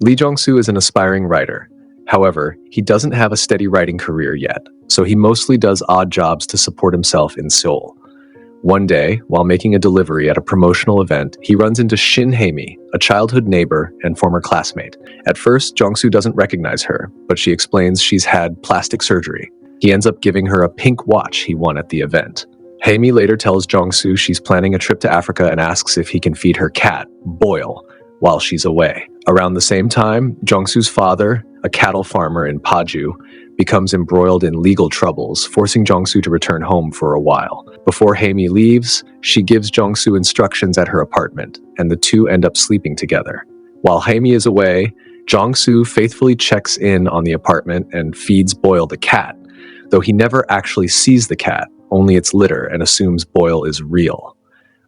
Lee Jong-soo is an aspiring writer. However, he doesn't have a steady writing career yet, so he mostly does odd jobs to support himself in Seoul. One day, while making a delivery at a promotional event, he runs into Shin Hae-mi, a childhood neighbor and former classmate. At first, Jong-soo doesn't recognize her, but she explains she's had plastic surgery. He ends up giving her a pink watch he won at the event. Hae-mi later tells Jong-soo she's planning a trip to Africa and asks if he can feed her cat, Boyle, while she's away. Around the same time, Jong-soo's father, a cattle farmer in Paju, becomes embroiled in legal troubles, forcing Jong-soo to return home for a while. Before Hae-mi leaves, she gives Jong-soo instructions at her apartment, and the two end up sleeping together. While Hae-mi is away, Jong-soo faithfully checks in on the apartment and feeds Boyle the cat, though he never actually sees the cat, only its litter, and assumes Boyle is real.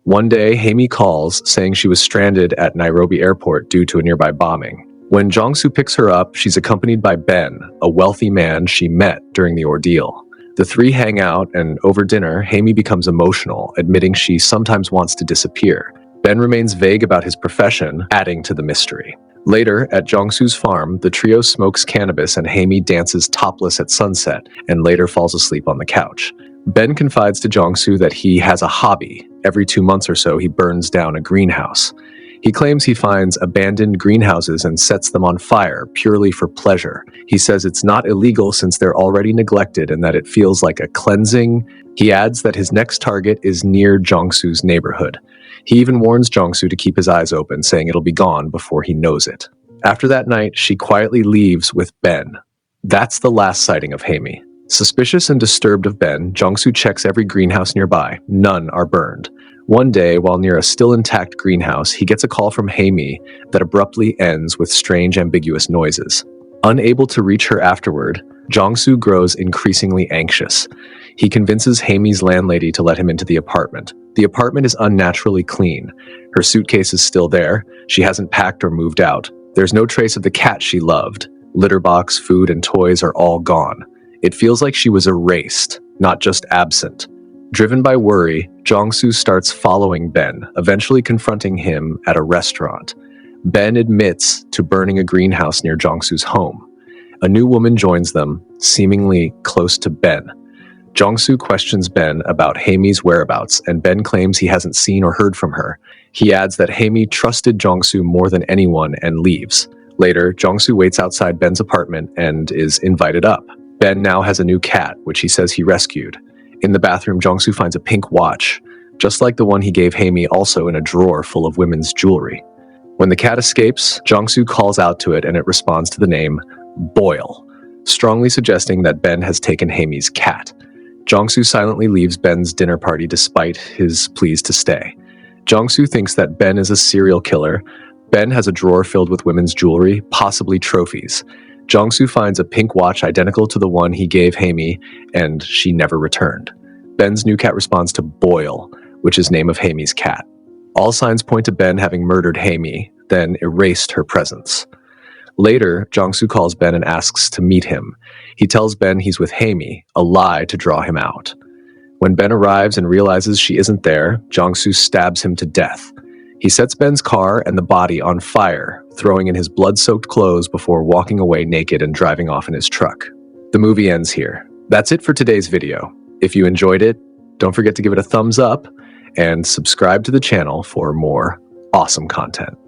One day, Hae-mi calls, saying she was stranded at Nairobi airport due to a nearby bombing. When Jong-soo picks her up, she's accompanied by Ben, a wealthy man she met during the ordeal. The three hang out, and over dinner, Hae-mi becomes emotional, admitting she sometimes wants to disappear. Ben remains vague about his profession, adding to the mystery. Later, at Jong-soo's farm, the trio smokes cannabis and Hae-mi dances topless at sunset, and later falls asleep on the couch. Ben confides to Jong-soo that he has a hobby. Every 2 months or so, he burns down a greenhouse. He claims he finds abandoned greenhouses and sets them on fire purely for pleasure. He says it's not illegal since they're already neglected and that it feels like a cleansing. He adds that his next target is near Jong-soo's neighborhood. He even warns Jong-soo to keep his eyes open, saying it'll be gone before he knows it. After that night, she quietly leaves with Ben. That's the last sighting of Hae-mi. Suspicious and disturbed of Ben, Jong-soo checks every greenhouse nearby. None are burned. One day, while near a still intact greenhouse, he gets a call from Hae-mi that abruptly ends with strange, ambiguous noises. Unable to reach her afterward, Jong-soo grows increasingly anxious. He convinces Hae-mi's landlady to let him into the apartment. The apartment is unnaturally clean. Her suitcase is still there. She hasn't packed or moved out. There's no trace of the cat she loved. Litter box, food, and toys are all gone. It feels like she was erased, not just absent. Driven by worry, Jong-soo starts following Ben, eventually confronting him at a restaurant. Ben admits to burning a greenhouse near Jong-soo's home. A new woman joins them, seemingly close to Ben. Jong-soo questions Ben about Hae-mi's whereabouts, and Ben claims he hasn't seen or heard from her. He adds that Hae-mi trusted Jong-soo more than anyone and leaves. Later, Jong-soo waits outside Ben's apartment and is invited up. Ben now has a new cat, which he says he rescued. In the bathroom, Jong-soo finds a pink watch, just like the one he gave Hae-mi, also in a drawer full of women's jewelry. When the cat escapes, Jong-soo calls out to it and it responds to the name Boyle, strongly suggesting that Ben has taken Hae-mi's cat. Jong-soo silently leaves Ben's dinner party despite his pleas to stay. Jong-soo thinks that Ben is a serial killer. Ben has a drawer filled with women's jewelry, possibly trophies. Jong-soo finds a pink watch identical to the one he gave Hae-mi, and she never returned. Ben's new cat responds to Boyle, which is name of Hae-mi's cat. All signs point to Ben having murdered Hae-mi, then erased her presence. Later, Jong-soo calls Ben and asks to meet him. He tells Ben he's with Hae-mi, a lie to draw him out. When Ben arrives and realizes she isn't there, Jong-soo stabs him to death. He sets Ben's car and the body on fire, throwing in his blood-soaked clothes before walking away naked and driving off in his truck. The movie ends here. That's it for today's video. If you enjoyed it, don't forget to give it a thumbs up and subscribe to the channel for more awesome content.